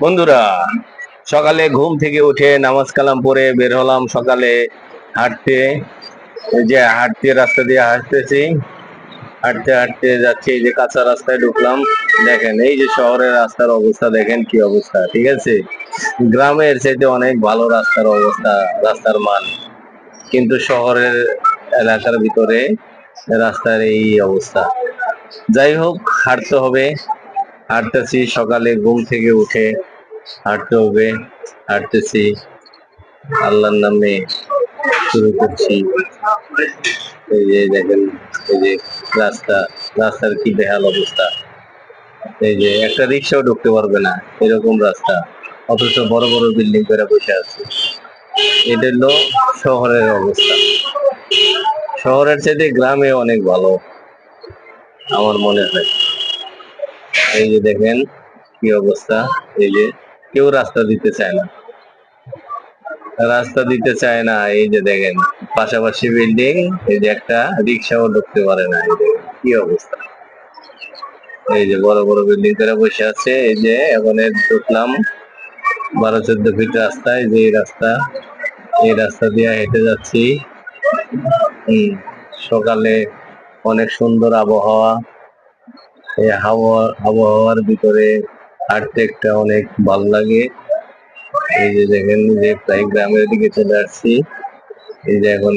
বন্ধুরা, সকালে ঘুম থেকে উঠে নামাজ কালাম পড়ে বের হলাম সকালে হাঁটতে। এই যে হাঁটতে রাস্তা দিয়ে হাঁটতেছি, হাঁটতে হাঁটতে যাচ্ছি, এই যে কাঁচা রাস্তায় ঢুকলাম। দেখেন এই যে শহরের রাস্তার অবস্থা, দেখেন কি অবস্থা। ঠিক আছে, গ্রামের চাইতে অনেক ভালো রাস্তার অবস্থা, রাস্তার মান। কিন্তু শহরের এলাকার ভিতরে রাস্তার এই অবস্থা। যাই হোক, হাঁটতে হবে। হাঁটতেছি সকালে ঘুম থেকে উঠে, হাঁটতে হবে, হাঁটতেছি, আল্লাহর নামে শুরু করছি। এই যে দেখেন, এই যে রাস্তা, রাস্তার কি বেহাল অবস্থা। এই যে একটা রিক্সাও ঢুকতে পারবে না, এরকম রাস্তা। অথচ বড় বড় বিল্ডিং করে বসে আছে। এটা হলো শহরের অবস্থা। শহরের চাইতে গ্রামে অনেক ভালো আমার মনে হয়। এই যে দেখেন কি অবস্থা। এই যে কেউ রাস্তা দিতে চায় না, রাস্তা দিতে চায় না। এই যে দেখেন পাশাপাশি বিল্ডিং, এই যে একটা রিক্সাও ঢুকতে পারে না। এই যে কি অবস্থা। এই যে বড় বড় বিল্ডিং করে বসে আছে। এই যে এখন ঢুকলাম 12-14 ফিট রাস্তায়, যে রাস্তা, এই রাস্তা দিয়ে হেঁটে যাচ্ছি। সকালে অনেক সুন্দর আবহাওয়া। এই আবহাওয়ার ভিতরে হাঁটতে একটা অনেক ভালো লাগে। এই যে দেখেন যে প্রায় গ্রামের দিকে চলে আসছি। এই যে এখন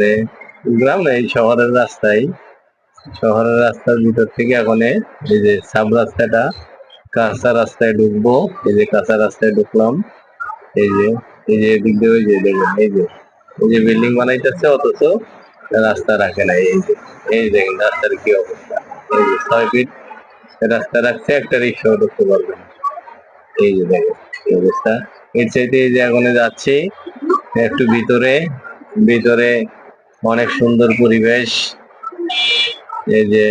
গ্রাম না, এই শহরের রাস্তায়, শহরের রাস্তার ভিতর থেকে এখন এই যে সাব রাস্তাটা, কাঁচা রাস্তায় ঢুকবো। এই যে কাঁচা রাস্তায় ঢুকলাম। এই যে, এই যে এদিক দিয়ে ওই যে দেখেন, এই যে বিল্ডিং বানাইতেছে, অথচ রাস্তা রাখে নাই। এই যে, এই দেখেন রাস্তার কি অবস্থা। এই যে 6 ফিট রাস্তা রাখছে, একটা রিক্সাও ঢুকতে পারবে না। এই যে দেখেন কি অবস্থা। এর চাইতে এই যে এখন যাচ্ছি একটু ভিতরে, ভিতরে অনেক সুন্দর পরিবেশ। এই যে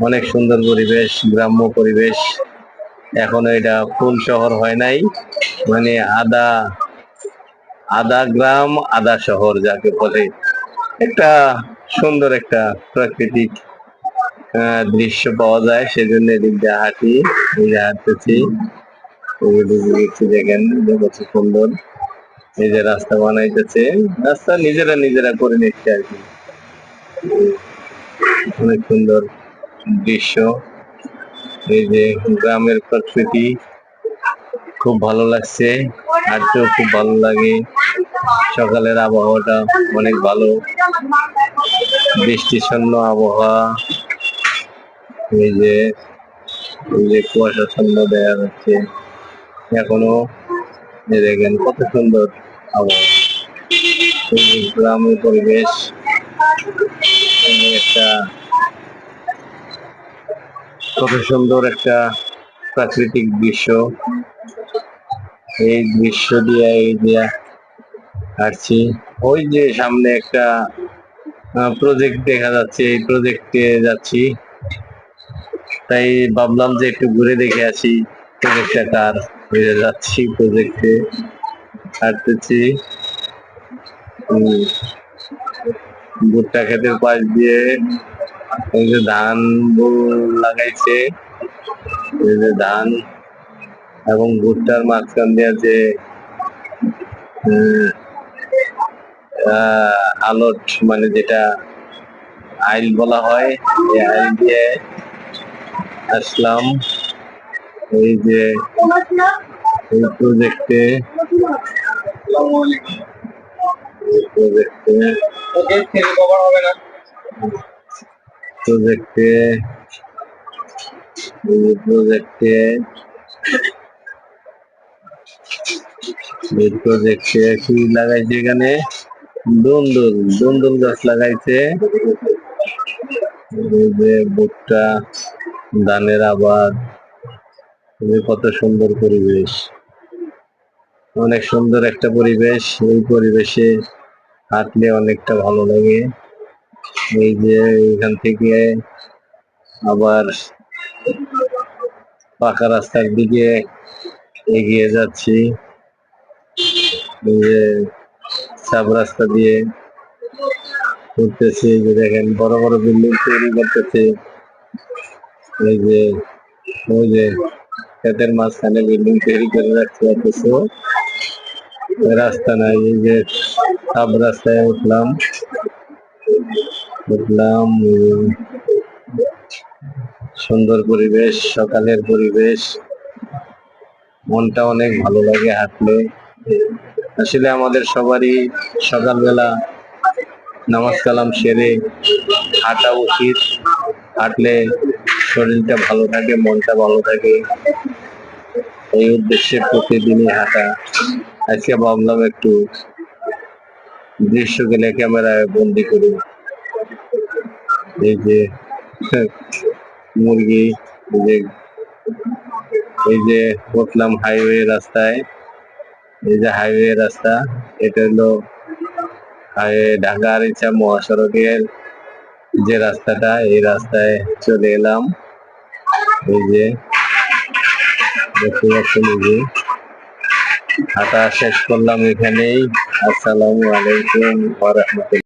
অনেক সুন্দর পরিবেশ, গ্রাম্য পরিবেশ। এখনো এটা ফুল শহর হয় নাই, মানে আধা আধা গ্রাম আধা শহর যাকে বলে। একটা সুন্দর একটা প্রাকৃতিক দৃশ্য পাওয়া যায়, সেজন্য এদিক দিয়ে হাঁটি। এই যে হাঁটতেছি, দেখেন যে কত সুন্দর। এই যে রাস্তা বানাইতেছে, রাস্তা নিজেরা নিজেরা করে নিচ্ছে আর কি। অনেক সুন্দর দৃশ্য। এই যে গ্রামের প্রকৃতি খুব ভালো লাগছে, হাঁটতেও খুব ভালো লাগে। সকালের আবহাওয়াটা অনেক ভালো, বৃষ্টিশূন্য আবহাওয়া। এই যে, এই যে কুয়াশাচ্ছন্ন দেখা যাচ্ছে এখনো। দেখেন কত সুন্দর আবহাওয়া। এই যে গ্রামের পরিবেশ, একটা কত সুন্দর একটা প্রাকৃতিক দৃশ্য। এই দৃশ্য দিয়ে এই যে হাঁটছি। ওই যে সামনে একটা প্রজেক্ট দেখা যাচ্ছে, এই প্রজেক্টে যাচ্ছি। তাই ভাবলাম যে একটু ঘুরে দেখে আসি প্রজেক্টটা কার। যাচ্ছি প্রজেক্টে, হাঁটতেছি। ভুট্টা ক্ষেতের পাশ দিয়ে এই যে ধান লাগাইছে, এই যে ধান এবং ভুট্টার মাঝখান দিয়ে যে আলট, মানে যেটা আইল বলা হয়, এই আইল দিয়ে আসলাম। এই যে এই প্রজেক্টে, প্রজেক্টে প্রজেক্টে প্রজেক্টে প্রজেক্টে কি লাগাইছে এখানে? দুন্দুল, দুন্দুল গাছ লাগাইছে। এই যে ভুট্টা, ধানের আবাদ। কত সুন্দর পরিবেশ, অনেক সুন্দর একটা পরিবেশ। এই পরিবেশে হাঁটলে অনেকটা ভালো লাগে। এই যে এখান থেকে আবার পাকা রাস্তার দিকে এগিয়ে যাচ্ছি। এই যে সাব রাস্তা দিয়ে ঘুরতেছি। এই যে দেখেন বড় বড় বিল্ডিং তৈরি করতেছে। এই যে, ওই যে ক্ষেতের মাঝখানে বিল্ডিং তৈরি করে রাখছে, অথচ রাস্তা নাই। এই যে সাব রাস্তায় উঠলাম, সুন্দর পরিবেশ, সকালের পরিবেশ, মনটা অনেক ভালো লাগে হাঁটলে। আসলে আমাদের সবারই সকালবেলা নামাজ কালাম সেরে হাঁটা উচিত। হাঁটলে শরীরটা ভালো থাকে, মনটা ভালো থাকে। এই উদ্দেশ্যে প্রতিদিনই হাঁটা। আজকে ভাবলাম একটু দৃশ্যগুলো ক্যামেরায় বন্দি করি। এই যে মুরগি, এই যে উঠলাম হাইওয়ে রাস্তায়। এই যে হাইওয়ে রাস্তা, এটা হলো ঢাকা আরিচা মহাসড়কের যে রাস্তাটা, এই রাস্তায় চলে এলাম। এই যে দেখতে পাচ্ছেন, এই যে হাঁটা শেষ করলাম এখানেই। আসসালামু আলাইকুম ওয়া রাহমাতুল্লাহ।